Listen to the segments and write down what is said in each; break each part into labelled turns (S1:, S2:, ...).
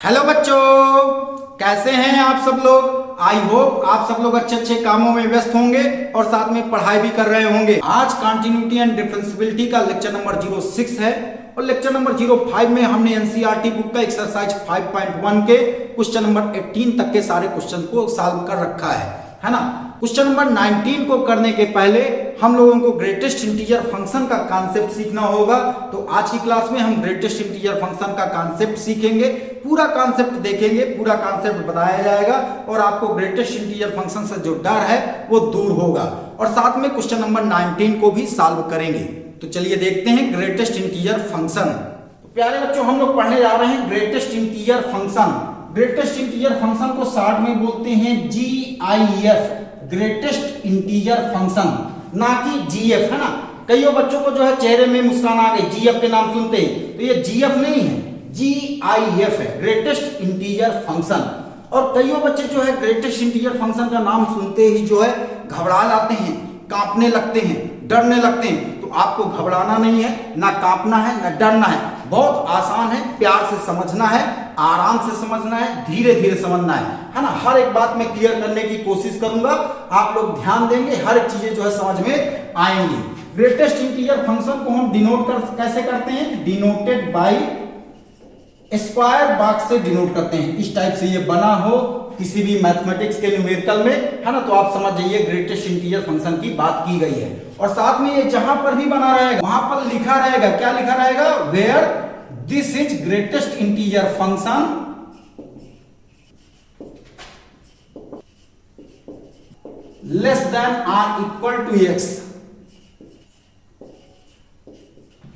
S1: Hello बच्चों, कैसे हैं आप सब लोग। आई होप आप सब लोग अच्छे अच्छे कामों में व्यस्त होंगे और साथ में पढ़ाई भी कर रहे होंगे। आज कंटिन्यूटी एंड डिफरेंशियबिलिटी का लेक्चर नंबर 06 है और लेक्चर नंबर 05 में हमने एनसीईआरटी बुक का एक्सरसाइज 5.1 के क्वेश्चन नंबर 18 तक के सारे क्वेश्चन को सॉल्व कर रखा है ना। क्वेश्चन नंबर 19 को करने के पहले हम लोगों को ग्रेटेस्ट इंटीजर फंक्शन का कॉन्सेप्ट सीखना होगा। तो आज की क्लास में हम ग्रेटेस्ट इंटीजर फंक्शन का कॉन्सेप्ट सीखेंगे, पूरा कॉन्सेप्ट देखेंगे, पूरा कॉन्सेप्ट बताया जाएगा और आपको ग्रेटेस्ट इंटीजर फंक्शन से जो डर है वो दूर होगा और साथ में क्वेश्चन नंबर 19 को भी सॉल्व करेंगे। तो चलिए देखते हैं ग्रेटेस्ट इंटीजर फंक्शन। तो प्यारे बच्चों, हम लोग पढ़ने जा रहे हैं greatest integer function. Greatest integer function को शॉर्ट में बोलते हैं GIF, ग्रेटेस्ट इंटीजर फंक्शन, ना कि GF, है ना। कईयों बच्चों को जो है चेहरे में मुस्कान आ गई GF के नाम सुनते ही, तो ये GF नहीं है, GIF है, ग्रेटेस्ट इंटीजर फंक्शन। और कईयों बच्चे जो है ग्रेटेस्ट इंटीजर फंक्शन का नाम सुनते ही जो है घबरा जाते हैं, कांपने लगते हैं, डरने लगते हैं। तो आपको घबराना नहीं है, ना कांपना है, ना डरना है। बहुत आसान है, प्यार से समझना है, आराम से समझना है, धीरे धीरे समझना है ना। हर एक बात में क्लियर करने की कोशिश करूंगा, आप लोग ध्यान देंगे, हर एक चीजें जो है समझ में आएंगी। ग्रेटेस्ट इंटीजर फंक्शन को हम डिनोट कैसे करते हैं, डिनोटेड बाय स्क्वायर बॉक्स से डिनोट करते हैं। इस टाइप से ये बना हो किसी भी मैथमेटिक्स के न्यूमेरिकल में, है ना, तो आप समझ जाइए ग्रेटेस्ट इंटीजर फंक्शन की बात की गई है। और साथ में ये जहां पर भी बना रहेगा वहां पर लिखा रहेगा, क्या लिखा रहेगा, where this is greatest integer function less than or equal to x,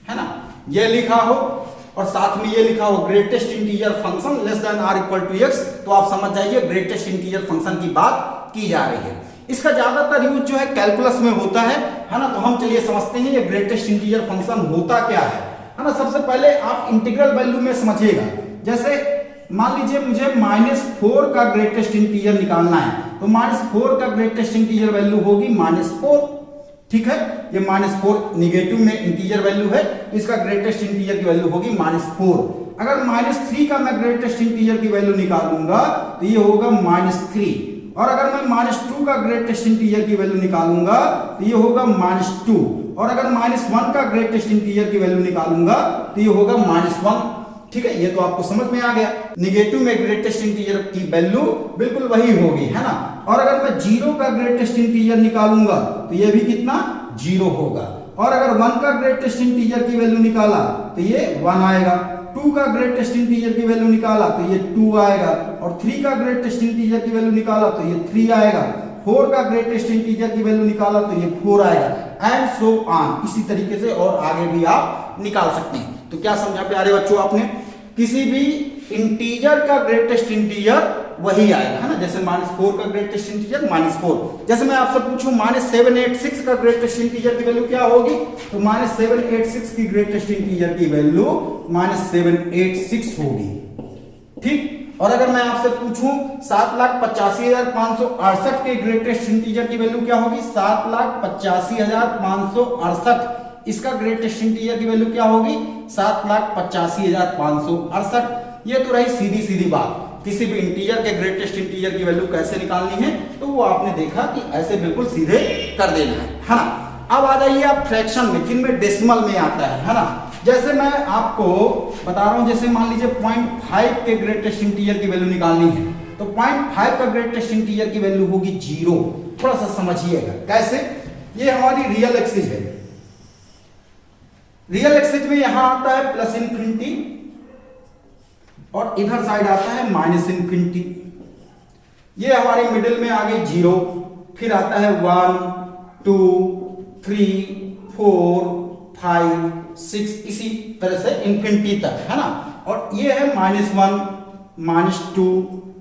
S1: है ना, ये लिखा हो और साथ में ये लिखा हो greatest integer function less than or equal to x, तो आप समझ जाइए ग्रेटेस्ट इंटीजर फंक्शन की बात की जा रही है। इसका ज्यादातर यूज जो है कैलकुलस में होता है ना। तो हम चलिए समझते हैं ये ग्रेटेस्ट इंटीजर फंक्शन होता क्या है ना। सबसे पहले आप इंटीग्रल वैल्यू में समझिएगा। जैसे मान लीजिए मुझे -4 का ग्रेटेस्ट इंटीजर निकालना है, तो -4 का ग्रेटेस्ट इंटीजर वैल्यू होगी -4, ठीक है। ये -4 निगेटिव में इंटीजर वैल्यू है, तो इसका ग्रेटेस्ट इंटीजर की वैल्यू होगी -4। अगर -3 का मैं ग्रेटेस्ट इंटीजर की वैल्यू निकालूंगा तो ये होगा -3। और अगर मैं -2 का ग्रेटेस्ट इंटीजर की वैल्यू निकालूंगा तो ये होगा -2। और अगर -1 का ग्रेटेस्ट इंटीजर की वैल्यू निकालूंगा तो ये होगा -1, ठीक है। ये तो आपको समझ में आ गया। निगेटिव में ग्रेटेस्ट इंटीजर की वैल्यू बिल्कुल वही होगी, है ना। और अगर मैं 0 का ग्रेटेस्ट इंटीजर निकालूंगा तो ये भी कितना, 0 होगा। और अगर 1 का ग्रेटेस्ट इंटीजर की वैल्यू निकाला तो ये 1 आएगा। 2 का ग्रेटेस्ट इंटीजर की वैल्यू निकाला तो ये 2 आएगा। और 3 का ग्रेटेस्ट इंटीजर की वैल्यू निकाला तो ये 3 आएगा। 4 का ग्रेटेस्ट इंटीजर की वैल्यू निकाला तो ये 4 आएगा, एंड सो ऑन। इसी तरीके से और आगे भी आप निकाल सकते हैं। तो क्या समझा प्यारे बच्चों आपने, किसी भी इंटीजर का ग्रेटेस्ट इंटीजर वही आएगा, है ना। जैसे -4 का ग्रेटेस्ट इंटीजर -4। जैसे मैं आपसे पूछूं -786 का ग्रेटेस्ट इंटीजर की वैल्यू क्या होगी, तो -786 की ग्रेटेस्ट इंटीजर की वैल्यू -786 होगी, ठीक। और अगर मैं आपसे पूछूं 7,85,568 के ग्रेटेस्ट इंटीजर की वैल्यू क्या होगी, 7,85,568, इसका ग्रेटेस्ट इंटीजर की वैल्यू क्या होगी, 7,85,568। ये तो रही सीधी सीधी बात। किसी भी इंटीजर के ग्रेटेस्ट इंटीजर की वैल्यू कैसे निकालनी है, तो वो आपने देखा कि ऐसे बिल्कुल सीधे कर देना है ना। अब आ जाइए आप फ्रैक्शन में, जिनमें डेसिमल में आता है ना। जैसे मैं आपको बता रहा हूं, जैसे मान लीजिए 0.5 के ग्रेटेस्ट इंटीजर की वैल्यू निकालनी है, तो 0.5 का ग्रेटेस्ट इंटीजर की वैल्यू होगी 0। थोड़ा सा समझिएगा कैसे। ये हमारी रियल एक्सिस है, रियल एक्सिस में यहां आता है +∞ और इधर साइड आता है -∞। ये हमारी मिडिल में आ गई 0, फिर आता है 1 2 3 4 5 6, इसी तरह से इंफिनिटी तक, है ना। और ये है -1 -2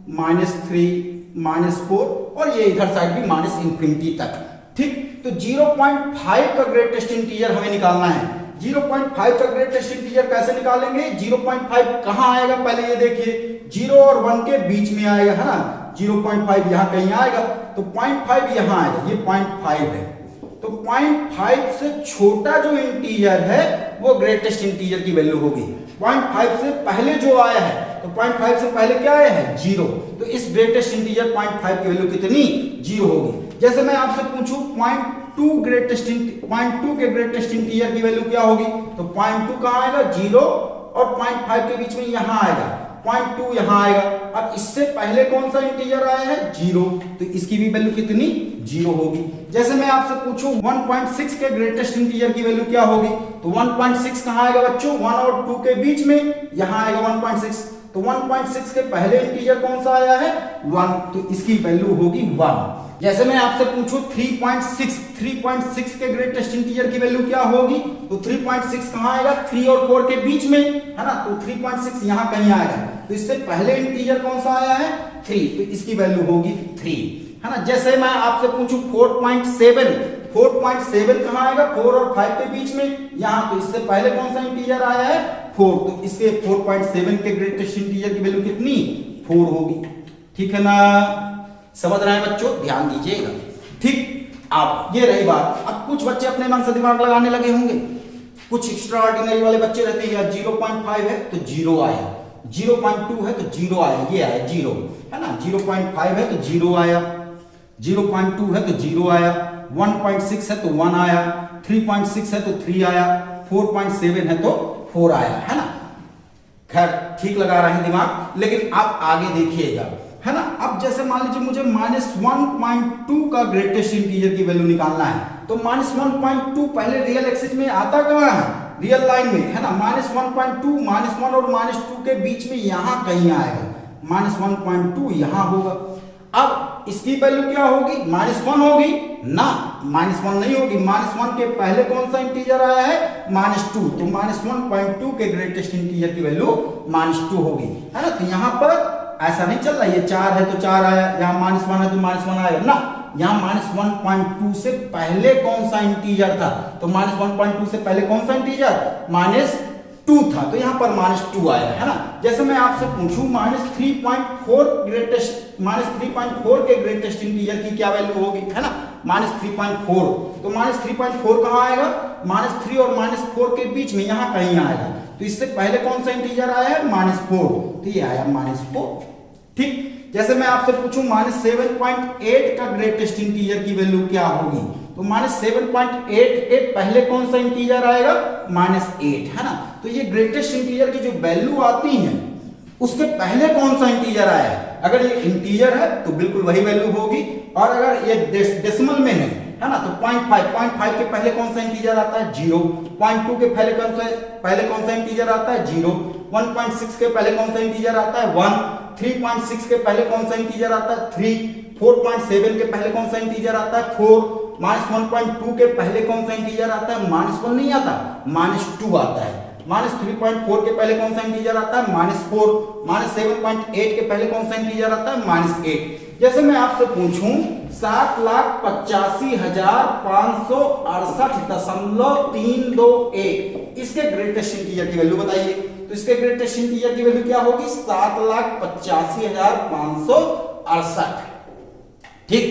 S1: -3 -4 और ये इधर साइड भी -∞ तक, ठीक। तो 0.5 का ग्रेटेस्ट इंटीजर हमें निकालना है। 0.5 का ग्रेटेस्ट इंटीजर कैसे निकालेंगे, 0.5 कहां आएगा पहले ये देखिए, 0 और 1 के बीच में आएगा, है ना। 0.5 यहां कहीं आएगा, तो 0.5 यहां आएगा, ये 0.5 है। तो 0.5 से छोटा जो इंटीजर है वो ग्रेटेस्ट इंटीजर की वैल्यू होगी। 0.5 से पहले जो आया है, तो 0.5 से पहले क्या आया है 0, तो इस ग्रेटेस्ट इंटीजर 0.5 की वैल्यू कितनी 0 होगी। जैसे मैं आपसे पूछूं 0.2 के ग्रेटेस्ट इंटीजर की वैल्यू क्या होगी, तो 0.2 कहां आएगा 0 और 0.5 के बीच में यहां आएगा 0.2 यहां आएगा। अब इससे पहले कौन सा इंटीजर आया है 0, तो इसकी भी वैल्यू कितनी 0 होगी। जैसे मैं आपसे पूछूं 1.6 के ग्रेटेस्ट इंटीजर की वैल्यू क्या होगी, तो 1.6 कहां आएगा बच्चों 1 और 2 के बीच में यहां आएगा 1.6, तो 1.6 के पहले इंटीजर कौन सा आया है 1, तो इसकी वैल्यू होगी 1। जैसे मैं आपसे पूछूं 3.6 के ग्रेटेस्ट इंटीजर की वैल्यू क्या होगी, तो 3.6 कहां आएगा 3 और 4 के बीच में है ना, तो 3.6 यहां कहीं आएगा, तो इससे पहले इंटीजर कौन सा आया है 3, तो इसकी वैल्यू होगी 3 है ना। जैसे मैं आपसे पूछूं 4.7 कहां आएगा 4 और 5 के बीच में यहां, तो इससे पहले कौन सा इंटीजर आया है 4, तो इसके 4.7 के ग्रेटेस्ट इंटीजर की वैल्यू कितनी 4 होगी। ठीक है ना, समझ रहे हैं बच्चों, ध्यान दीजिएगा। ठीक, अब ये रही बात। अब कुछ बच्चे अपने मन से दिमाग लगाने लगे होंगे, कुछ एक्स्ट्रा ऑर्डिनरी वाले बच्चे रहते हैं, 0.5 है तो 0 आया, 0.2 है तो 0 आया, ये आया 0 है ना, 0.5 है तो 0 आया, 0.2 है तो 0 आया, 1.6 है तो 1 आया, 3.6 है तो 3 आया, 4.7 है तो 4 आया, है ना। खैर ठीक लगा रहे हैं दिमाग, लेकिन आप आगे देखिएगा है ना। अब जैसे मान लीजिए मुझे -1.2 का ग्रेटेस्ट इंटीजर की वैल्यू निकालना है, तो -1.2 पहले रियल एक्सिस में आता कहां है, रियल लाइन में है ना। -1.2 -1 और -2 के बीच में यहां कहीं आएगा, -1.2 यहां होगा। अब इसकी वैल्यू क्या होगी -1 होगी ना, -1 नहीं होगी, -1 के पहले कौन सा इंटीजर आया है -2, तो -1.2 के ग्रेटेस्ट इंटीजर की वैल्यू -2 होगी है ना। तो यहां पर ऐसा नहीं चल रहा, ये 4 है तो 4 आया, यहाँ -1 है तो -1 आएगा ना। यहाँ -1.2 से पहले कौन सा इंटीजर था, तो -1.2 से पहले कौन सा इंटीजर -2 था, तो यहाँ पर -2 आया है ना। जैसे मैं आपसे पूछूं -3.4 के ग्रेटेस्ट इंटीजर की क्या वैल्यू होगी है ना, -3.4, तो -3.4 कहाँ आएगा, -3 और -4 के बीच में यहाँ कहीं आएगा, तो इससे पहले कौन सा इंटीजर आया है -4, तो ये आया -4। ठीक, जैसे मैं आपसे पूछूं -7.8 का ग्रेटेस्ट इंटीजर की वैल्यू क्या होगी, तो -7.8 के पहले कौन सा इंटीजर आएगा -8 है ना। तो ये ग्रेटेस्ट इंटीजर की जो वैल्यू आती है उसके पहले कौन सा इंटीजर आया है, अगर ये इंटीजर है तो बिल्कुल वही वैल्यू होगी, और अगर ये डेसिमल में है ना, तो 0.5 के पहले कौन सा इंटीजर आता है 0, 0.2 के पहले कौन सा इंटीजर आता है 0, 1.6 के पहले कौन सा इंटीजर आता है 1, 3.6 के पहले कौन सा इंटीजर आता है 3, 4.7 के पहले कौन सा इंटीजर आता है 4, -1.2 के पहले कौन सा इंटीजर आता है -1 नहीं आता, -2 आता है, -3.4 के पहले कौन सा इंटीजर आता है -4, -7.8 के पहले कौन सा इंटीजर आता है -8। जैसे मैं आपसे पूछूं 7,85,568.321 इसके ग्रेटेस्ट इंटीजर की वैल्यू बताइए, तो इसके ग्रेटेस्ट इंटीजर की वैल्यू क्या होगी 7,85,568। ठीक,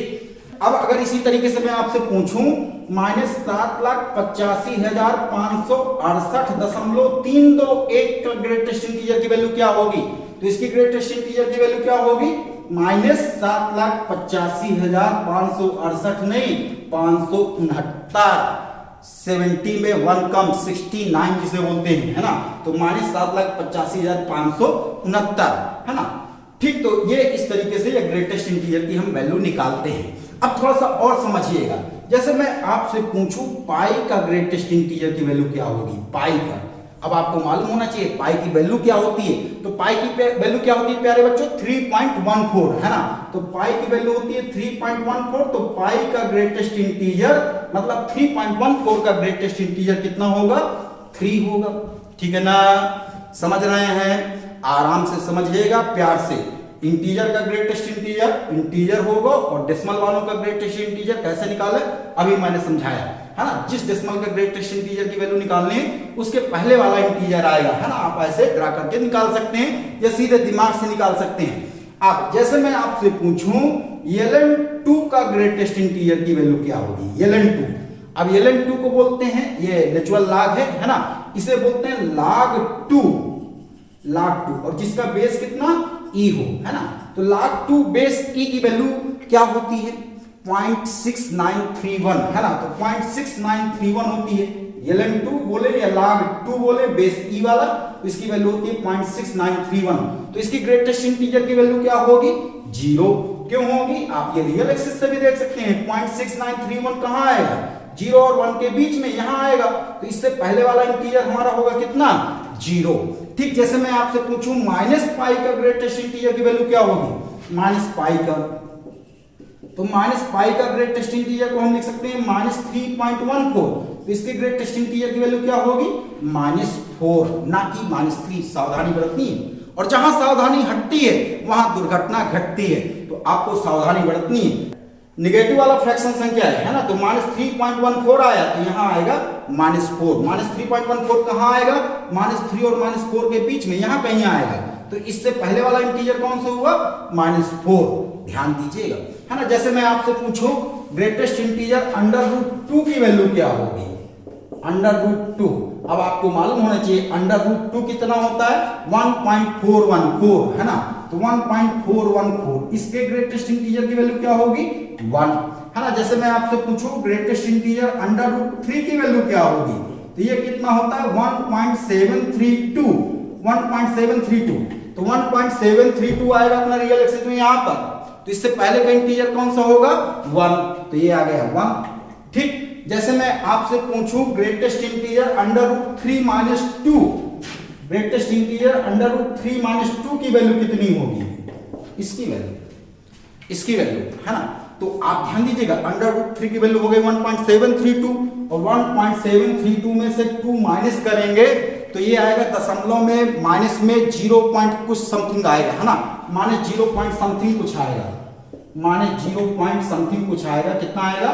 S1: अब अगर इसी तरीके से मैं आपसे पूछूं -7,85,568.321 का ग्रेटेस्ट इंटीजर की वैल्यू क्या होगी, तो इसकी ग्रेटेस्ट इंटीजर की वैल्यू क्या होगी -7,85,568 नहीं 569, 70 में 1 कम 69 जिसे बोलते हैं है ना, तो -7,85,569 है ना। ठीक, तो ये इस तरीके से ये ग्रेटेस्ट इंटीजर की हम वैल्यू निकालते हैं। अब थोड़ा सा और समझिएगा, जैसे मैं आपसे पूछूं पाई का ग्रेटेस्ट इंटीजर की वैल्यू क्या होगी, पाई का, अब आपको मालूम होना चाहिए पाई की वैल्यू क्या होती है, तो पाई की वैल्यू क्या होती है प्यारे बच्चों 3.14 है ना, तो पाई की वैल्यू होती है 3.14, तो पाई का ग्रेटेस्ट इंटीजर मतलब 3.14 का ग्रेटेस्ट इंटीजर कितना होगा 3 होगा। ठीक है ना, समझ रहे हैं, आराम से समझिएगा प्यार से। इंटीजर का ग्रेटेस्ट इंटीजर होगा, और डेसिमल वालों का ग्रेटेस्ट इंटीजर कैसे निकाले अभी मैंने समझाया है ना। जिस डेसिमल का ग्रेटेस्ट इंटीजर की वैल्यू निकालनी है उसके पहले वाला इंटीजर आएगा है ना, आप ऐसे ड्रा करके निकाल सकते हैं या सीधे दिमाग से निकाल सकते हैं। अब जैसे मैं आपसे पूछूं ln2 का ग्रेटेस्ट इंटीजर की वैल्यू क्या होगी, ln2, अब ln2 को बोलते हैं, ये नेचुरल लॉग है ना, इसे बोलते हैं log2, और जिसका बेस कितना e हो, है ना। तो log2 बेस e की वैल्यू क्या होती है 0.6931, है ना। तो 0.6931 होती है, ln2 बोले या log2 बोले, बेस e वाला, तो इसकी वैल्यू होती है 0.6931। तो इसकी ग्रेटेस्ट इंटीजर की वैल्यू क्या होगी 0। क्यों होगी, आप ये रियल एक्सिस से भी देख सकते हैं। 0.6931 कहां आएगा, 0 और 1 के बीच में, यहां आएगा। तो इससे पहले वाला इंटीजर हमारा होगा कितना 0। ठीक, जैसे मैं आपसे पूछूं -पाई का ग्रेटेस्ट इंटीजर की वैल्यू क्या होगी -पाई का, तो -पाई का ग्रेटेस्ट इंटीजर को हम लिख सकते हैं -3.14। तो इसके ग्रेटेस्ट इंटीजर की वैल्यू क्या होगी -4, ना कि -3। सावधानी बरतनी है, और जहां सावधानी हटती है वहां दुर्घटना घटती है, तो आपको सावधानी बरतनी है। निगेटिव वाला फ्रैक्शन संख्या है ना, तो -3.14 आया, तो यहां आएगा -4। -3.14 कहां आएगा, -3 और -4 के बीच में, यहां कहीं आएगा। तो इससे पहले वाला इंटीजर कौन सा हुआ -4, ध्यान दीजिएगा, है ना। जैसे मैं आपसे पूछूं ग्रेटेस्ट इंटीजर √2 की वैल्यू क्या होगी, √2। अब आपको मालूम होना चाहिए √2 कितना होता है 1.414, है ना। तो 1.414, इसके ग्रेटेस्ट इंटीजर की वैल्यू क्या होगी 1, है ना। जैसे मैं आपसे पूछूं ग्रेटेस्ट इंटीजर √3 की वैल्यू क्या होगी, तो ये कितना होता है 1.732, 1.732। तो 1.732 आएगा अपना रियल एक्सिस में यहां पर। तो इससे पहले का इंटीजर कौन सा होगा 1, तो ये आ गया 1। ठीक, जैसे मैं आपसे पूछूं ग्रेटेस्ट इंटीजर √3 - 2, ग्रेटेस्ट इंटीजर √3 - 2 की वैल्यू कितनी होगी, इसकी वैल्यू, है ना। तो आप ध्यान दीजिएगा √3 की वैल्यू हो गई 1.732, और 1.732 में से 2 माइनस करेंगे तो ये आएगा दशमलव में माइनस में 0 पॉइंट कुछ समथिंग आएगा, है ना। -0 पॉइंट समथिंग कुछ आएगा, -0 पॉइंट समथिंग कुछ आएगा। कितना आएगा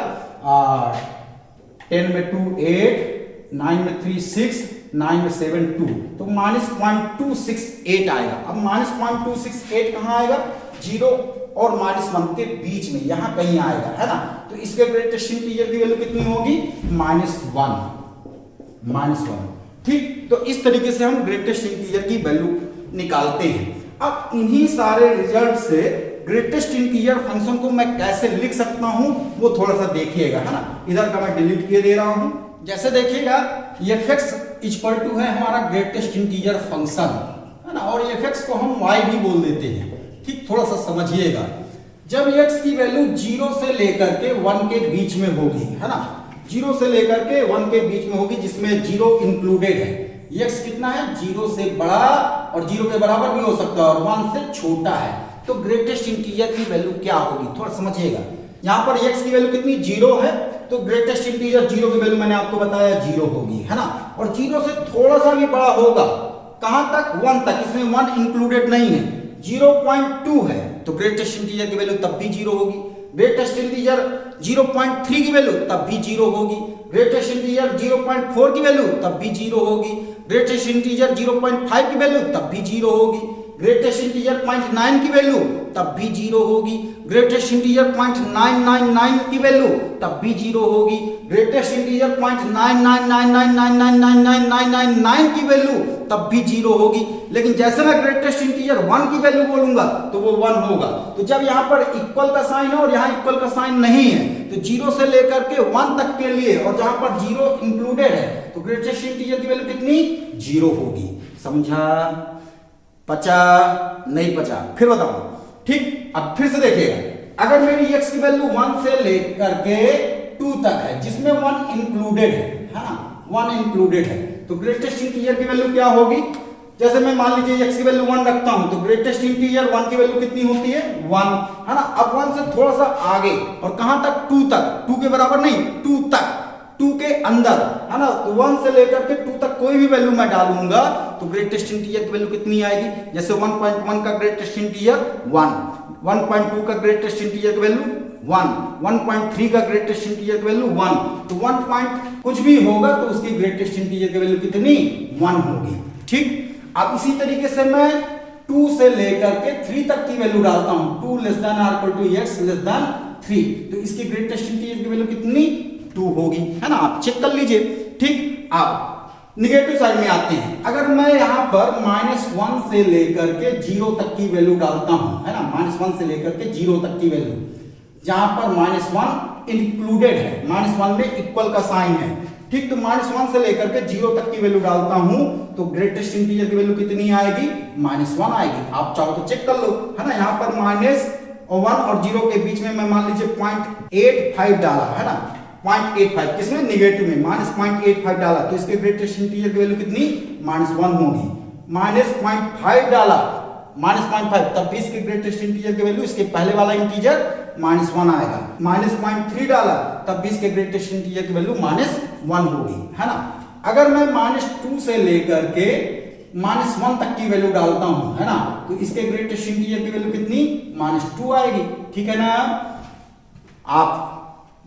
S1: 10 में 2 8, 9 में 3 6, 9 में 7 2, तो -0.268 आएगा। अब -0.268 कहां आएगा 0 और -1 के बीच में, यहां कहीं आएगा, है ना। तो इसके ग्रेटेस्ट इंटीजर की वैल्यू कितनी होगी -1। ठीक, तो इस तरीके से हम ग्रेटेस्ट इंटीजर की वैल्यू निकालते हैं। अब इन्हीं सारे रिजल्ट से ग्रेटेस्ट इंटीजर फंक्शन को मैं कैसे लिख सकता हूं वो थोड़ा सा देखिएगा, है ना। इधर का मैं डिलीट किए दे रहा हूं। जैसे देखिएगा fx = है हमारा ग्रेटेस्ट इंटीजर फंक्शन, है ना, और fx को हम y भी बोल देते हैं। ठीक, थोड़ा सा समझिएगा। जब x की वैल्यू 0 से लेकर के 1 के बीच में होगी, है ना, 0 से लेकर के 1 के बीच में होगी, जिसमें 0 इंक्लूडेड है। x कितना है 0 से बड़ा और 0 के बराबर भी हो सकता है, और 1 से छोटा है। तो ग्रेटेस्ट इंटीजर की वैल्यू क्या होगी थोड़ा समझिएगा। यहां पर x की वैल्यू कितनी 0 है, तो ग्रेटेस्ट इंटीजर 0 की वैल्यू मैंने आपको बताया 0 होगी, है ना। और 0 से थोड़ा सा भी बड़ा होगा, कहां तक 1 तक, इसमें 1 इंक्लूडेड नहीं है, 0.2 है, तो ग्रेटेस्ट इंटीजर की वैल्यू तब भी 0 होगी। ग्रेटेस्ट इंटीजर 0.3 की वैल्यू तब भी 0 होगी। ग्रेटेस्ट इंटीजर 0.4 की वैल्यू तब भी 0 होगी। ग्रेटेस्ट इंटीजर 0.5 की वैल्यू तब भी 0 होगी। ग्रेटेस्ट इंटीजर 0.9 की वैल्यू तब भी 0 होगी। ग्रेटेस्ट इंटीजर 0.999 की वैल्यू तब भी 0 होगी। ग्रेटेस्ट इंटीजर 0.999999999 की वैल्यू तब भी 0 होगी। लेकिन जैसे मैं ग्रेटेस्ट इंटीजर 1 की वैल्यू बोलूंगा तो वो 1 होगा। तो जब यहाँ पर इक्वल का साइन है और यहाँ इक्वल का साइन नहीं है, तो 0 से लेकर के 1 तक के लिए, और जहां पर 0 इंक्लूडेड है, तो ग्रेटेस्ट इंटीजर की वैल्यू कितनी 0 होगी। समझा? पचा? नहीं पचा? फिर बताओ। ठीक, अब फिर से देखिएगा, अगर मेरी x की वैल्यू 1 से लेकर के 2 तक है, जिसमें 1 इंक्लूडेड है ना, 1 इंक्लूडेड है, तो ग्रेटेस्ट इंटीजर की वैल्यू क्या होगी। जैसे मैं मान लीजिए x की वैल्यू 1 रखता हूं, तो ग्रेटेस्ट इंटीजर 1 की वैल्यू कितनी होती है 1, है ना। अब 1 से थोड़ा सा आगे, और कहां तक 2 तक, 2 के बराबर नहीं, 2 तक, 2 के अंदर, है ना। तो 1 से लेकर के 2 तक कोई भी वैल्यू मैं डालूंगा तो ग्रेटेस्ट इंटीजर की वैल्यू कितनी आएगी। जैसे 1.1 का ग्रेटेस्ट इंटीजर 1, 1.2 का ग्रेटेस्ट इंटीजर की वैल्यू 1, 1.3 का ग्रेटेस्ट इंटीजर की वैल्यू 1, तो 1 पॉइंट कुछ भी होगा तो उसकी ग्रेटेस्ट इंटीजर की वैल्यू कितनी 1 होगी। ठीक, अब इसी तरीके से मैं 2 से लेकर के 3 तक की वैल्यू डालता हूं, 2 < x <3, तो इसकी ग्रेटेस्ट इंटीजर की वैल्यू कितनी 2 होगी, है ना, आप चेक कर लीजिए। ठीक, आप निगेटिव साइड में आते हैं। अगर मैं यहाँ पर -1 से लेकर के 0 तक की वैल्यू डालता हूं, है ना, -1 से लेकर के 0 तक की वैल्यू, जहां पर -1 इंक्लूडेड है, -1 में इक्वल का साइन है। ठीक, तो -1 से लेकर के 0 तक की वैल्यू डालता हूं तो ग्रेटेस्ट इंटीजर की वैल्यू कितनी आएगी? -1 आएगी। आप चाहो तो चेक कर लो, है ना। यहाँ पर -1 और 0 के बीच में मैं मान लीजिए 0.85 डाला, है ना, 0.85 किसमें? निगेटिव में, -0.85 डाला तो इसके ग्रेटेस्ट इंटीजर की वैल्यू कितनी? -1 होगी। -0.5 डाला, -0.5, तब भी इसके ग्रेटेस्ट इंटीजर की वैल्यू, इसके पहले वाला इंटीजर -1 आएगा। -0.3 डाला, तब भी इसके ग्रेटेस्ट इंटीजर की वैल्यू -1 होगी, है ना। अगर मैं -2 से लेकर के -1 तक की वैल्यू डालता हूं, है ना, तो इसके ग्रेटेस्ट इंटीजर की वैल्यू कितनी? -2 आएगी। ठीक है ना, आप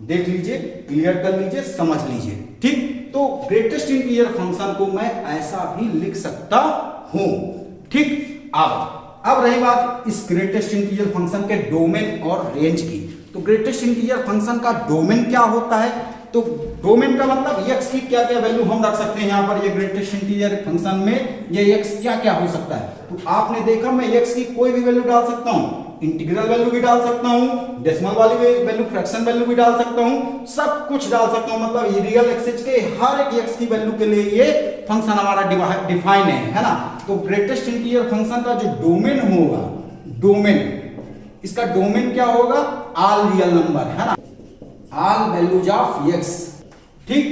S1: देख लीजिए, क्लियर कर लीजिए, समझ लीजिए। ठीक, तो ग्रेटेस्ट इंटीजर फंक्शन को मैं ऐसा भी लिख सकता हूं। ठीक, अब रही बात इस ग्रेटेस्ट इंटीजर फंक्शन के डोमेन और रेंज की। तो ग्रेटेस्ट इंटीजर फंक्शन का डोमेन क्या होता है? तो डोमेन का मतलब x की क्या क्या वैल्यू हम रख सकते हैं यहाँ पर ये ग्रेटेस्ट इंटीजर फंक्शन में, ये x क्या क्या हो सकता है। तो आपने देखा मैं x की कोई भी वैल्यू डाल सकता हूँ, इंटीग्रल वैल्यू भी डाल सकता हूँ, डेसिमल वाली वैल्यू, फ्रैक्शन वैल्यू भी डाल सकता हूँ, सब कुछ डाल सकता हूँ। मतलब ये रियल एक्सिस के हर एक x की वैल्यू के लिए ये फंक्शन हमारा डिफाइन है ना। तो ग्रेटेस्ट इंटीजर फंक्शन का जो डोमेन होगा, डोमेन, इसका डोमेन क्या होगा? ऑल रियल नंबर, है ना, ऑल वैल्यूज ऑफ x। ठीक,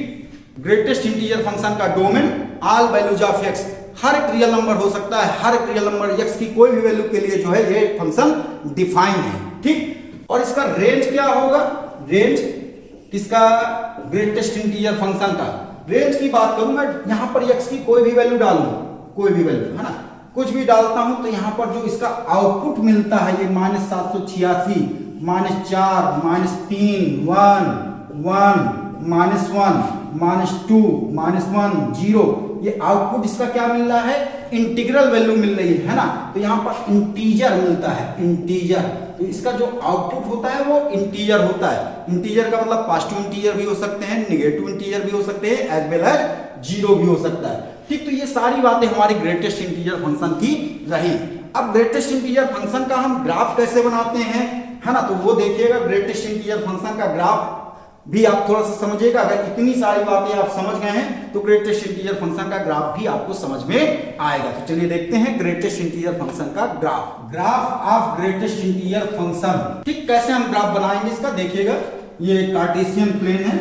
S1: ग्रेटेस्ट इंटीजर फंक्शन का domain all values of x, हर एक रियल नंबर हो सकता है, हर एक रियल नंबर x की कोई भी वैल्यू के लिए जो है ये फंक्शन डिफाइन है। ठीक, और इसका रेंज क्या होगा? रेंज किसका? ग्रेटेस्ट इंटीजर फंक्शन का। रेंज की बात करूं मैं, यहां पर x की कोई भी वैल्यू डालूं, कोई भी वैल्यू, है ना, कुछ भी डालता हूं तो यहां पर जो इसका आउटपुट मिलता है ये -786, -4, -3, 1, 1, -1, -2, -1, 0, ये आउटपुट इसका क्या मिल रहा है? इंटीग्रल वैल्यू मिल रही है ना। तो यहाँ पर इंटीजर मिलता है, इंटीजर। तो इसका जो आउटपुट होता है वो इंटीजर होता है। इंटीजर का मतलब पॉजिटिव इंटीजर भी हो सकते हैं, निगेटिव इंटीजर भी हो सकते हैं, एज वेल एज 0 भी हो सकता है। ठीक, तो ये सारी बातें हमारी ग्रेटेस्ट इंटीजर फंक्शन की रही। अब ग्रेटेस्ट इंटीजर फंक्शन का हम ग्राफ कैसे बनाते हैं, है ना, तो वो देखिएगा। ग्रेटेस्ट इंटीजर फंक्शन का ग्राफ भी आप थोड़ा सा समझिएगा। अगर इतनी सारी बातें आप समझ गए हैं तो ग्रेटेस्ट इंटीजर फंक्शन का ग्राफ भी आपको समझ में आएगा। तो चलिए देखते हैं ग्रेटेस्ट इंटीजर फंक्शन का graph. Graph of greatest integer function. ठीक, कैसे हम ग्राफ बनाएंगे इसका देखिएगा। ये कार्टेशियन प्लेन है,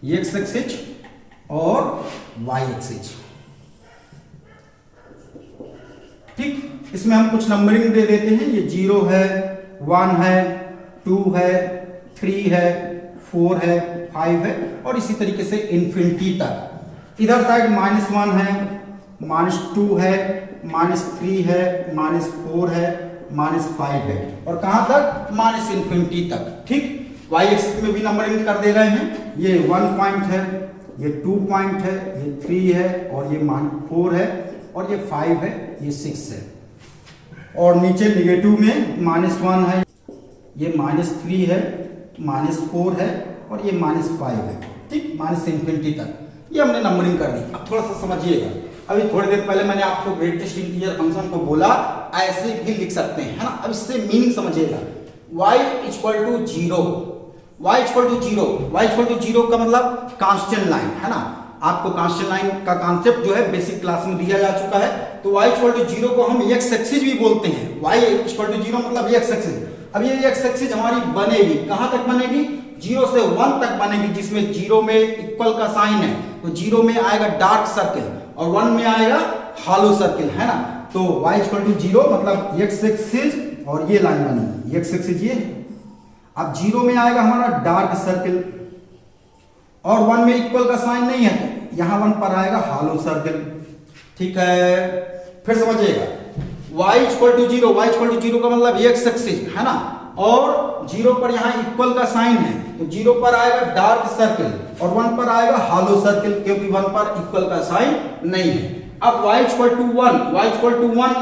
S1: ये एक्स एक्सिस और वाई एक्सिस। ठीक, इसमें हम कुछ नंबरिंग दे देते हैं। ये 0 है, 1 है, 2 है, 3 है, 4 है, 5 है और इसी तरीके से इन्फिनिटी तक। इधर साइड -1 है, -2 है, -3 है, -4 है, -5 है और कहां तक? -इन्फिनिटी तक। ठीक, वाई एक्सिस में भी नंबरिंग कर दे रहे हैं। ये 1 पॉइंट है, ये 2 पॉइंट है, ये 3 है और ये -4 है और ये 5 है, ये 6 है। और नीचे निगेटिव में -1 है, ये -3 है, -4 है और ये -5 है। ठीक, -इन्फिनिटी तक ये हमने नंबरिंग कर दी। अब थोड़ा सा समझिएगा। अभी थोड़ी देर पहले मैंने आपको ग्रेटेस्ट इंटीजर फंक्शन को बोला ऐसे भी लिख सकते हैं, है ना। अब इससे मीनिंग समझिएगा। y = 0, y = 0, y = 0 का मतलब कांस्टेंट लाइन, है ना। आपको कांस्टेंट लाइन का कॉन्सेप्ट जो है बेसिक क्लास में दिया जा चुका है। तो y = 0 को हम x एक्सिस भी बोलते हैं। y = 0 मतलब x एक्सिस। अब ये x एक्सिस हमारी बनेगी, कहां तक बनेगी? 0 से 1 तक बनेगी, जिसमें 0 में इक्वल का साइन है तो 0 में आएगा डार्क सर्किल और 1 में आएगा हॉलो सर्किल, है ना। तो y = 0 मतलब x एक्सिस और ये लाइन बनी, x एक्सिस ये। अब 0 में आएगा हमारा डार्क सर्किल और 1 में इक्वल का साइन नहीं है तो यहां 1 पर आएगा हॉलो सर्किल। ठीक है, फिर समझिएगा। y = 0, y = 0 का मतलब x एक्सिस, है ना, और 0 पर यहां इक्वल का साइन है तो 0 पर आएगा डार्क सर्किल और 1 पर आएगा हॉलो सर्किल, क्योंकि 1 पर इक्वल का साइन नहीं है। अब y = 1, y = 1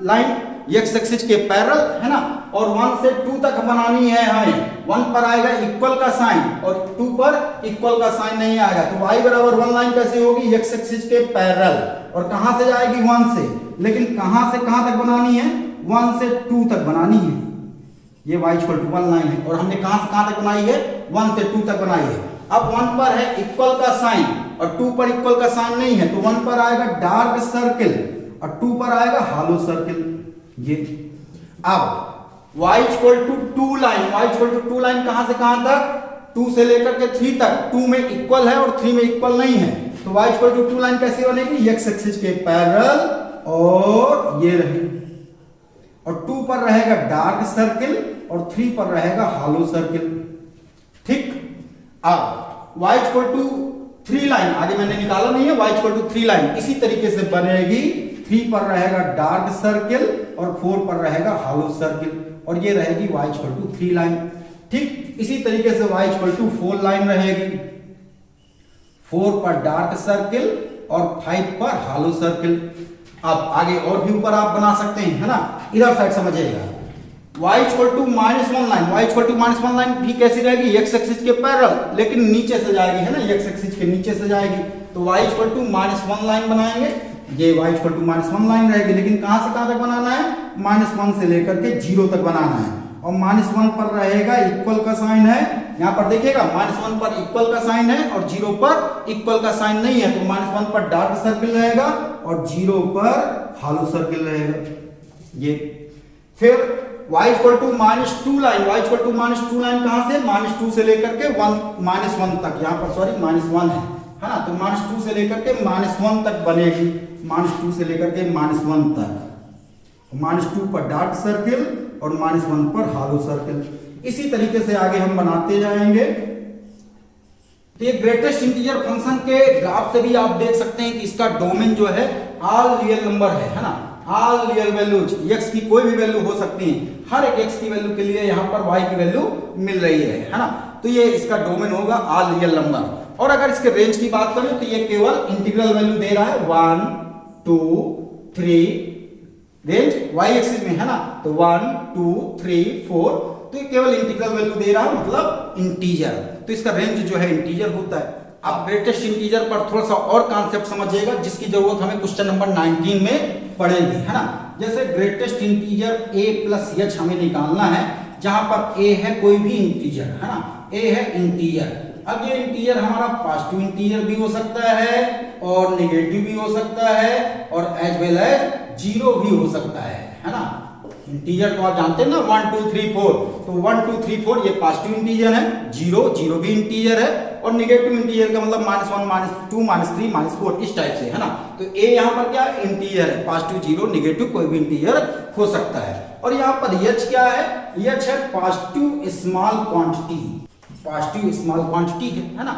S1: line x axis के पैरेलल, है ना, और 1 से 2 तक बनानी है हमें। 1 पर आएगा इक्वल का साइन और 2 पर इक्वल का साइन नहीं आएगा, तो y बराबर 1 लाइन कैसे होगी, एक्स एक्सिस के पैरेलल, और कहां से जाएगी 1 से, लेकिन कहां से कहां तक बनानी है, 1 से 2 तक बनानी है। ये y इक्वल टू 1 लाइन है और हमने कहां से कहां तक बनाई है, 1 से 2 तक बनाई है। अब 1 पर है इक्वल का साइन और 2 पर इक्वल का साइन नहीं है, तो 1 पर आएगा डार्क सर्किल और 2 पर आएगा हालो सर्किल। ये अब y equal to 2 line, y equal to 2 line कहां से कहां तक, 2 से लेकर के 3 तक, 2 में इक्वल है और 3 में इक्वल नहीं है, तो y इक्वल टू 2 लाइन कैसे बनेगी, एक्स एक्सिस के पैरेलल और ये रही, और 2 पर रहेगा डार्क सर्किल और 3 पर रहेगा हालो सर्किल। ठीक, अब y इक्वल टू 3 लाइन, आगे मैंने निकाला नहीं है, y इक्वल टू 3 लाइन इसी तरीके से बनेगी, 3 पर रहेगा डार्क सर्किल और 4 पर रहेगा हालो सर्किल, और ये रहेगी y इक्वल टू 3 लाइन। ठीक, इसी तरीके से y इक्वल टू 4 लाइन रहेगी, 4 पर डार्क सर्किल और 5 पर हालो सर्किल। अब आगे और भी ऊपर आप बना सकते हैं, है ना, इधर साइड समझिएगा, y equal to -1 line, y equal to -1 line भी कैसी रहेगी, एक्स एक्सिस के पैरेलल, लेकिन नीचे से जाएगी, है ना, एक्स एक्सिस के नीचे से जाएगी, तो y इक्वल टू -1 लाइन बनाएंगे, ये y इक्वल टू -1 लाइन रहेगी, लेकिन कहां से कहां तक बनाना है, -1 से लेकर के 0 तक बनाना है, और -1 पर रहेगा इक्वल का साइन है, यहां पर देखिएगा -1 पर इक्वल का साइन है और 0 पर इक्वल का साइन नहीं है, तो -1 पर डार्क सर्किल रहेगा और 0 पर हालो सर्किल रहेगा। ये फिर y equal to -2 line, y equal to -2 line कहां से, -2 से लेकर के 1 तक, यहां पर सॉरी -1 है ना, तो -2 से लेकर के -1 तक बनेगी, -2 से लेकर के -1 तक, -2 पर डार्क सर्किल और -1 पर हालो सर्किल। इसी तरीके से आगे हम बनाते जाएंगे। तो ये ग्रेटेस्ट इंटीजर फंक्शन के ग्राफ से भी आप देख सकते हैं कि इसका डोमेन जो है ऑल रियल नंबर है ना, ऑल रियल वैल्यूज, x की कोई भी वैल्यू हो सकती है, हर एक x की वैल्यू के लिए यहाँ पर y की वैल्यू मिल रही है ना, तो ये इसका डोमेन होगा ऑल रियल नंबर। और अगर इसके रेंज की बात करें तो ये केवल इंटीग्रल वैल्यू दे रहा है, 1 2 3, रेंज y एक्सिस में है ना, तो 1 2 3 4, तो ये केवल इंटीग्रल वैल्यू दे रहा है, मतलब इंटीजर, तो इसका रेंज जो है इंटीजर होता है। अब ग्रेटेस्ट इंटीजर पर थोड़ा सा और कॉन्सेप्ट समझिएगा, जिसकी जरूरत हमें क्वेश्चन नंबर 19 में पड़ेगी, है ना। जैसे greatest integer a plus h हमें निकालना है, जहां पर a है कोई भी इंटीजर, है ना, a है इंटीजर। अब ये इंटीजर हमारा पॉजिटिव इंटीजर भी हो सकता है और नेगेटिव भी हो सकता है और एज वेल एज जीरो भी हो सकता है ना। इंटीजर तो आप जानते हैं ना, 1 2 3 4, तो 1 2 3 4 ये पॉजिटिव इंटीजर है, 0 0 भी इंटीजर है, और नेगेटिव इंटीजर का मतलब -1 -2 -3 -4 इस टाइप से, है ना। तो a यहाँ पर क्या है, इंटीजर है, पॉजिटिव 0 नेगेटिव कोई भी इंटीजर हो सकता है। और यहाँ पर h क्या है, h है positive small quantity, positive small quantity है ना,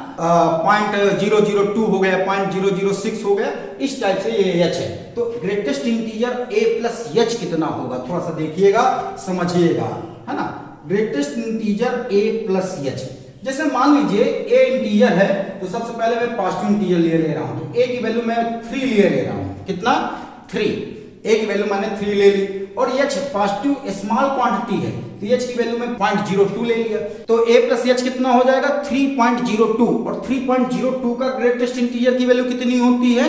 S1: 0.002 हो गया, 0.006 हो गया, इस टाइप से ये h है। तो greatest integer a plus h कितना होगा, थोड़ा सा देखिएगा समझिएगा, है ना। Greatest integer a plus h, जैसे मान लीजिए a इंटीजर है, तो सबसे पहले मैं पॉजिटिव इंटीजर ले रहा हूं, तो a की वैल्यू मैं 3 ले रहा हूं, कितना 3, a की वैल्यू मैंने 3 ले ली, और h पॉजिटिव स्मॉल क्वांटिटी है, तो h की वैल्यू में 0.02 ले लिया, तो a प्लस h कितना हो जाएगा 3.02, और 3.02 का ग्रेटेस्ट इंटीजर की वैल्यू कितनी होती है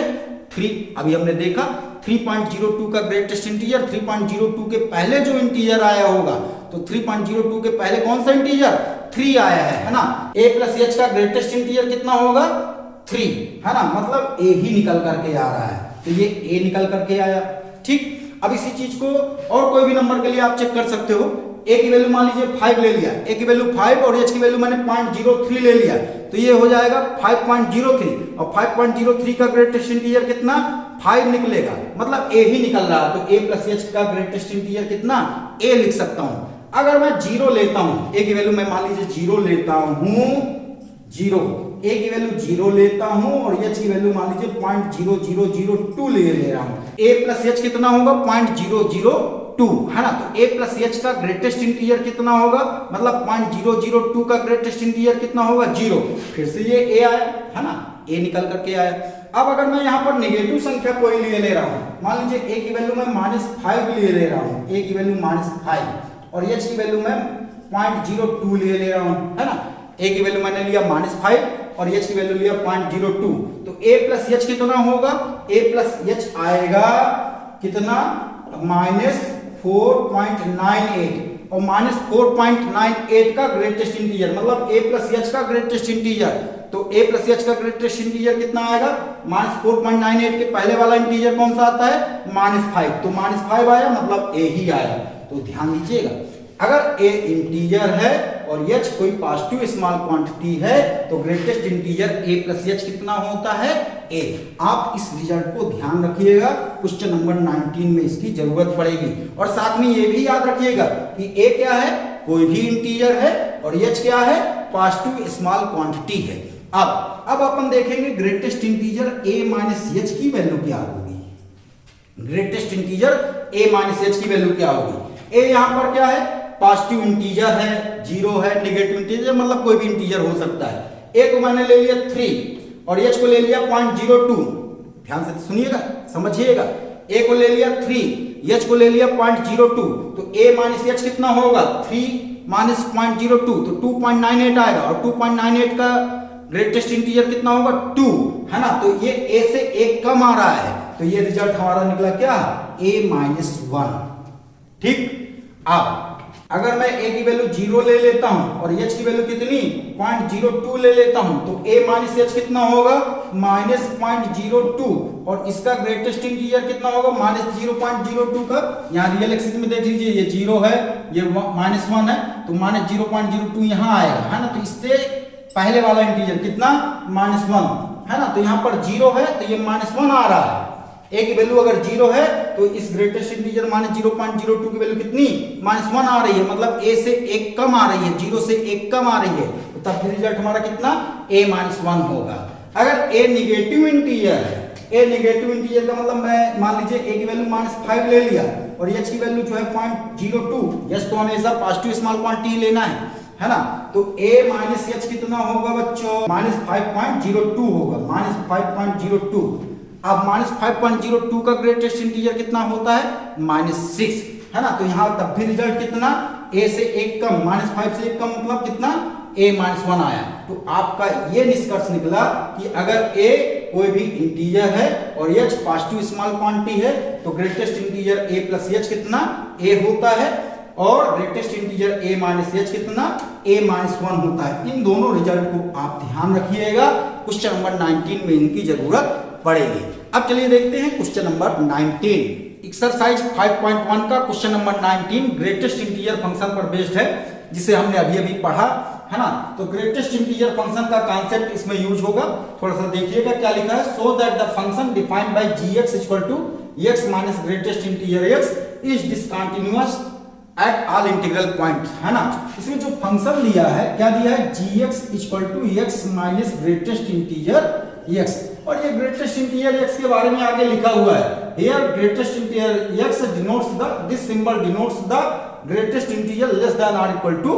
S1: 3। अभी हमने देखा 3.02 का ग्रेटेस्ट इंटीजर, 3.02 के पहले जो इंटीजर आया होगा, तो 3.02 के पहले कौन सा इंटीजर 3 आया है ना। a प्लस h का ग्रेटेस्ट इंटीजर कितना होगा 3, है ना, मतलब a ही निकल करके आ रहा है, तो ये a निकल करके आया। ठीक, अब इसी चीज को और कोई भी नंबर के लिए आप चेक कर सकते हो। a की वैल्यू मान लीजिए 5 ले लिया, a की वैल्यू 5 और h की वैल्यू मैंने 0.03 ले लिया, तो ये हो जाएगा 5.03, और 5.03 का ग्रेटेस्ट इंटीजर कितना 5 निकलेगा, मतलब a ही निकल रहा है, तो a प्लस h का ग्रेटेस्ट इंटीजर कितना a लिख सकता हूं। अगर मैं 0 लेता हूं, a की वैल्यू मैं मान लीजिए 0 लेता हूं, 0 a की वैल्यू 0 लेता हूं और h की वैल्यू मान लीजिए 0.0002 ले रहा हूं, a प्लस h कितना होगा 0.002, है ना। तो a प्लस h का ग्रेटेस्ट इंटीजर कितना होगा, मतलब 0.002 का ग्रेटेस्ट इंटीजर कितना होगा 0, फिर से ये a आया, है ना, a निकल करके आया। अब अगर मैं यहाँ पर नेगेटिव संख्या कोई ले रहा हूँ, मान लीजिए a की वैल्यू मैं -5 ले रहा हूँ, a की वैल्यू -5 और h की वैल्यू मैं 0.02 ले रहा हूँ, है ना। a की वैल्यू मैंने लिया -5 और h की वैल्यू लिया 0.02, तो a प्लस h कितना होगा, a प्लस h आएगा कितना, -4.98 और -4.98 का ग्रेटेस्ट इंटीजर मतलब a प्लस h का ग्रेटेस्ट इंटीजर, तो a प्लस h का ग्रेटेस्ट इंटीजर कितना आएगा, -4.98 के पहले वाला इंटीजर कौन सा आता है, -5, तो -5 आया मतलब a ही आया। तो ध्यान दीजिएगा, अगर a इंटीजर है और h कोई पॉजिटिव स्मॉल क्वांटिटी है तो greatest integer a plus h कितना होता है, a। आप इस रिजल्ट को ध्यान रखिएगा, क्वेश्चन नंबर 19 में इसकी जरूरत पड़ेगी। और साथ में ये भी याद रखिएगा कि a क्या है, कोई भी इंटीजर है और h क्या है, पॉजिटिव स्मॉल क्वांटिटी है। अब अपन देखेंगे greatest integer a minus h की वैल्यू क्या होगी। Greatest integer a minus h की वैल्यू क्या होगी। a यहां पर क्या है, पॉजिटिव इंटीजर है, 0 है, नेगेटिव इंटीजर मतलब कोई भी इंटीजर हो सकता है। a को मैंने ले लिया 3 और h को ले लिया 0.02, ध्यान से सुनिएगा समझिएगा, a को ले लिया 3, h को ले लिया 0.02, तो a माइनस h कितना होगा, 3 माइनस 0.02 तो 2.98 आएगा और 2.98 का ग्रेटेस्ट इंटीजर कितना होगा, 2, है ना। तो ये a से 1 कम आ रहा है, तो ये रिजल्ट हमारा निकला क्या, a-1। ठीक, अब अगर मैं a की वैल्यू 0 ले लेता हूं और h की वैल्यू कितनी 0.02 ले लेता हूं तो a माइनस h कितना होगा, -0.02 और इसका ग्रेटेस्ट इंटीजर कितना होगा, -0.02 का। यहाँ रियल एक्सिस में देख लीजिए, ये 0 है, ये -1 है, तो -0.02 यहाँ आएगा, है ना। तो इससे पहले वाला इंटीजर कितना, -1, है ना। तो यहाँ पर 0 है तो ये -1 आ रहा है। a की वैल्यू अगर 0 है तो इस ग्रेटेस्ट इंटीजर -0.02 की वैल्यू कितनी, -1 आ रही है, मतलब a से 1 कम आ रही है, 0 से 1 कम आ रही है, तो तब फिर रिजल्ट हमारा कितना, a-1 होगा। अगर a नेगेटिव इंटीजर है, a नेगेटिव इंटीजर का मतलब मैं मान लीजिए a की वैल्यू -5 ले लिया और h की वैल्यू जो है 0.02, यस तो हमेशा पॉजिटिव स्मॉल क्वांटिटी लेना है ना। तो a माइनस h कितना होगा बच्चों, -5.02 होगा, -5.02। अब -5.02 का ग्रेटेस्ट इंटीजर कितना होता है, -6, है ना। तो यहाँ तब भी रिजल्ट कितना, a से 1 कम, -5 से 1 कम मतलब कितना, a-1 आया। तो आपका ये निष्कर्ष निकला कि अगर a कोई भी इंटीजर है और h पॉजिटिव स्मॉल क्वांटिटी है तो greatest integer a plus h कितना, a होता है और greatest integer a minus h कितना, a-1 होता है। इन दोनों रिजल्ट को आप ध्यान रखिएगा, क्वेश्चन नंबर 19 में इनकी जरूरत पड़ेगी। अब चलिए देखते हैं क्वेश्चन नंबर 19, एक्सरसाइज 5.1 का question number 19 greatest integer function पर बेस्ड है, जिसे हमने अभी पढ़ा, है ना। तो ग्रेटेस्ट इंटीजर फंक्शन का कॉन्सेप्ट इसमें यूज होगा, थोड़ा सा देखिएगा क्या लिखा है। So that the function defined by gx equal to x minus greatest integer x is discontinuous at all integral point, है ना। इसमें जो फंक्शन दिया है, क्या दिया है, gx equal to x minus greatest integer x, और ये ग्रेटेस्ट इंटीजर x के बारे में आगे लिखा हुआ है, here greatest integer x denotes the, this symbol denotes the greatest integer less than और इक्वल टू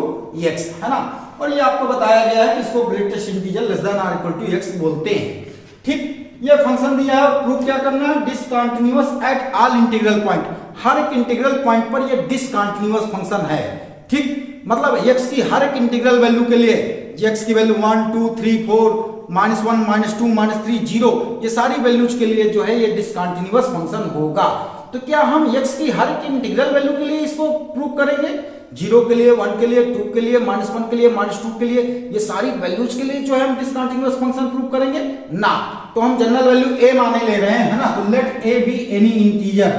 S1: x, है ना। और ये आपको बताया गया है कि इसको ग्रेटेस्ट इंटीजर लेस देन और इक्वल टू x बोलते हैं। ठीक, ये फंक्शन दिया है, प्रूफ क्या करना है, discontinuous at all integral point, हर एक इंटीग्रल पॉइंट पर ये डिसकंटीन्यूअस फंक्शन है। ठीक, मतलब x की हर एक इंटीग्रल वैल्यू के लिए, x की वैल्यू 1 2 3 4 -1 -2 -3 0, ये सारी वैल्यूज के लिए जो है ये डिसकंटीन्यूअस फंक्शन होगा। तो क्या हम x की हर एक इंटीग्रल वैल्यू के लिए इसको प्रूव करेंगे, 0 के लिए, 1 के लिए, 2 के लिए, -1 के लिए, -2 के लिए, ये सारी वैल्यूज के लिए जो है हम डिसकंटीन्यूअस फंक्शन प्रूव करेंगे ना। तो हम जनरल वैल्यू a माने ले रहे हैं, है ना। तो let a be any integer,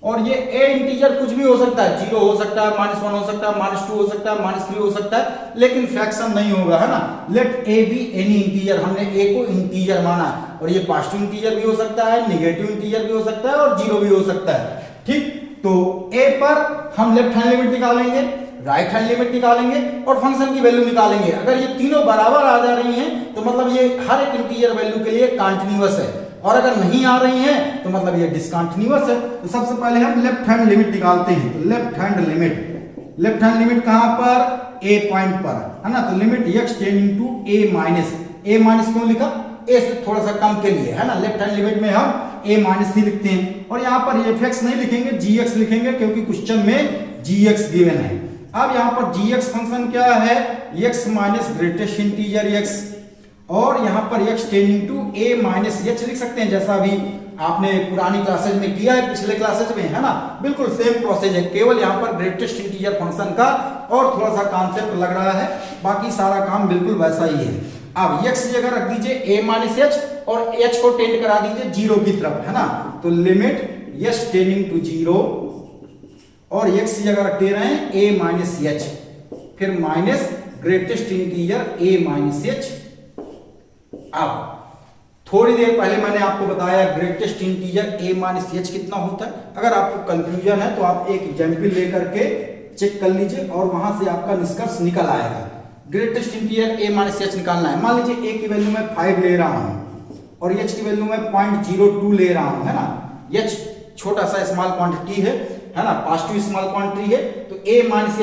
S1: और ये a इंटीजर कुछ भी हो सकता है, 0 हो सकता है, -1 हो सकता है, -2 हो सकता है, -3 हो सकता है, लेकिन फ्रैक्शन नहीं होगा, है ना। Let a be any integer, हमने a को इंटीजर माना और ये पॉजिटिव इंटीजर भी हो सकता है, नेगेटिव इंटीजर भी हो सकता है और 0 भी हो सकता है। ठीक, तो a पर हम लेफ्ट हैंड लिमिट निकालेंगे, राइट हैंड लिमिट निकालेंगे और फंक्शन की वैल्यू निकालेंगे। अगर ये तीनों बराबर आ जा रही हैं तो मतलब ये हर एक इंटीजर वैल्यू के लिए कंटीन्यूअस है, और अगर नहीं आ रही हैं तो मतलब ये डिसकंटीन्यूअस है। तो सबसे पहले हम लेफ्ट हैंड लिमिट निकालते हैं। तो left hand limit left hand limit कहां पर, ए पॉइंट पर, है ना। तो limit x tending to a minus क्यों लिखा, a से थोड़ा सा कम के लिए, है ना। लेफ्ट हैंड लिमिट में हम a माइनस ही लिखते हैं और यहाँ पर fx नहीं लिखेंगे, gx लिखेंगे क्योंकि क्वेश्चन में gx गिवन है। अब यहाँ पर gx फंक्शन क्या है, x minus greatest integer x, और यहाँ पर x tending to a minus h लिख सकते हैं, जैसा भी आपने पुरानी क्लासेज में किया है, पिछले क्लासेज में, है ना। बिल्कुल सेम प्रोसेस है, केवल यहाँ पर ग्रेटेस्ट इंटीजर फंक्शन का और थोड़ा सा कॉन्सेप्ट लग रहा है, बाकी सारा काम बिल्कुल वैसा ही है। अब x की जगह रख दीजिए a माइनस h और h को टेंड करा दीजिए जीरो की तरफ, है ना। तो limit x tending to zero और x की जगह रख दे रहे हैं a माइनस h, फिर minus greatest integer a minus h। अब थोड़ी देर पहले मैंने आपको बताया greatest integer a minus h कितना होता है। अगर आपको कंफ्यूजन है तो आप एक एग्जाम्पल लेकर के चेक कर लीजिए और वहां से आपका निष्कर्ष निकल आएगा। Greatest integer a minus h निकालना है। मान लीजिए a की वैल्यू मैं 5 ले रहा हूं और h की वैल्यू मैं 0.02 ले रहा हूं, है ना। h छोटा सा स्मॉल क्वांटिटी है ना, पॉजिटिव स्मॉल क्वांटिटी है। तो a माइनस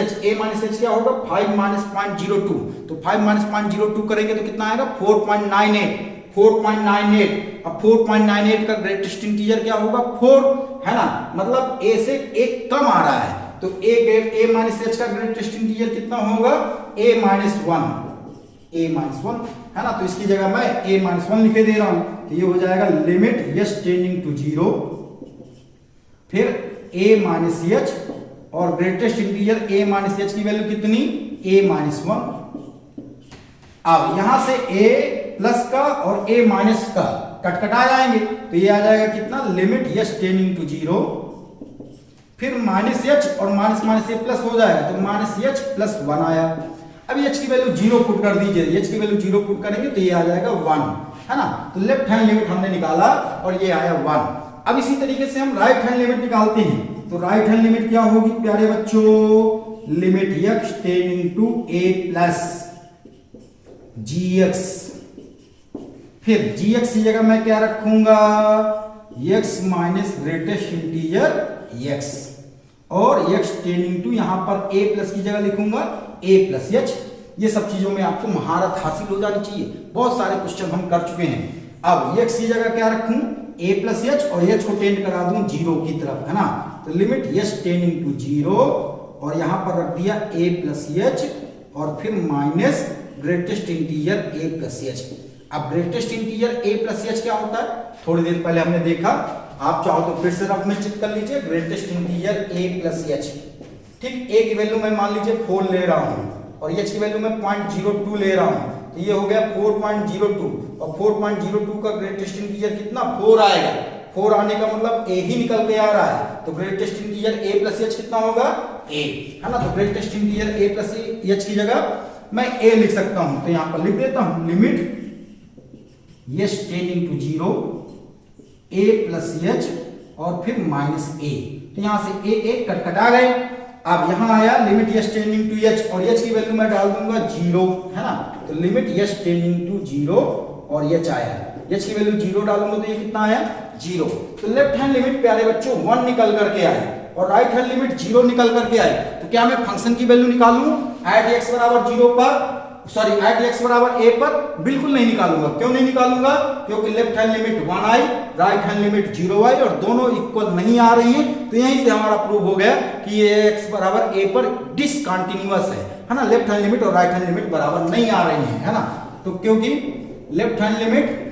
S1: h क्या होगा, 5 माइनस 0.02, तो 5 माइनस 0.02 करेंगे तो कितना आएगा 4.98। अब 4.98 का ग्रेटेस्ट इंटीजर क्या होगा 4, है ना, मतलब a से एक कम आ रहा है। तो a माइनस h का ग्रेटेस्ट इंटीजर कितना होगा a माइनस 1, है ना। तो इसकी जगह मैं a माइनस 1 लिखे दे रहा हूं, तो ये हो जाएगा limit x tending to zero, फिर a माइनस h और greatest integer a minus h की वैल्यू कितनी a माइनस 1। अब यहां से a प्लस का और a माइनस का कटकटा जाएंगे, तो ये आ जाएगा कितना limit x tending to zero, फिर माइनस h और माइनस ये प्लस हो जाएगा, तो माइनस h प्लस 1 आया। अब h की वैल्यू 0 पुट कर दीजिए, h की वैल्यू 0 पुट करेंगे तो ये आ जाएगा 1, है ना। तो लेफ्ट हैंड लिमिट हमने निकाला और ये आया 1। अब इसी तरीके से हम राइट हैंड लिमिट निकालते हैं। तो राइट हैंड लिमिट क्या होगी प्यारे बच्चों, limit x tending to a plus gx, फिर gx की जगह मैं क्या रखूंगा x minus greatest integer x, और x टेंडिंग टू यहां पर a प्लस की जगह लिखूंगा a प्लस h। ये सब चीजों में आपको महारत हासिल हो जानी चाहिए, बहुत सारे क्वेश्चन हम कर चुके हैं। अब x की जगह क्या रखूं a प्लस h और h को टेंड करा दूं जीरो की तरफ, है ना। तो limit x tending to zero और यहां पर रख दिया a प्लस h और फिर minus greatest integer a plus h। अब greatest integer a plus h क्या होता है, थोड़ी देर पहले हमने देखा, आप चाहो तो फिर से रफ में चेक कर लीजिए। Greatest integer a plus h, ठीक। a की वैल्यू मैं मान लीजिए 4 ले रहा हूं और h की वैल्यू मैं 0.02 ले रहा हूं, तो ये हो गया 4.02 और 4.02 का ग्रेटेस्ट इंटीजर कितना 4 आएगा। 4 आने का मतलब a ही निकल के आ रहा है, तो greatest integer a plus h कितना होगा a, है ना। तो greatest integer a plus h की जगह मैं a लिख सकता हूं, तो यहां पर लिख देता हूं limit x tending to zero a plus h और फिर माइनस a, तो यहां से a कटकटा गए। अब यहां आया limit x tending to h और h की वैल्यू मैं डाल दूंगा 0, है ना। तो लिमिट x टेंडिंग टू 0 और h आया, h की वैल्यू 0 डालूंगा तो ये कितना आया 0। तो लेफ्ट हैंड लिमिट प्यारे बच्चों 1 निकल करके आए और राइट हैंड लिमिट 0 निकल करके आए। तो क्या मैं फंक्शन की वैल्यू निकालूं एट x बराबर 0 पर, सॉरी एट x बराबर a पर, बिल्कुल नहीं निकालूंगा। क्यों नहीं निकालूंगा, क्योंकि लेफ्ट हैंड लिमिट 1 आई, राइट हैंड लिमिट 0 आई और दोनों इक्वल नहीं आ रही हैं। तो यहीं से हमारा प्रूव हो गया कि ये x बराबर a पर डिसकंटीन्यूअस है ना। लेफ्ट हैंड लिमिट और राइट हैंड लिमिट बराबर नहीं आ रही है ना। तो क्योंकि left hand limit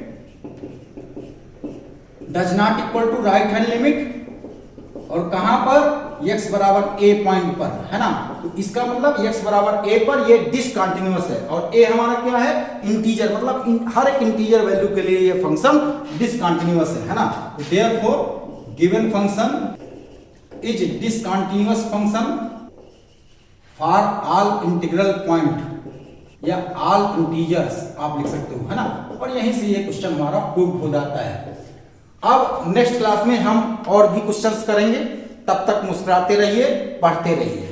S1: does not equal to right hand limit, और कहां पर x बराबर a पॉइंट पर, है ना। तो इसका मतलब x बराबर a पर ये डिसकंटीन्यूअस है और a हमारा क्या है इंटीजर, मतलब हर एक इंटीजर वैल्यू के लिए ये फंक्शन डिसकंटीन्यूअस है ना। Therefore given function is discontinuous function for all integral point या ऑल इंटीजर्स आप लिख सकते हो, है ना। और यहीं से ये क्वेश्चन हमारा प्रूव हो जाता है। अब नेक्स्ट क्लास में हम और भी क्वेश्चंस करेंगे, तब तक मुस्कुराते रहिए, पढ़ते रहिए।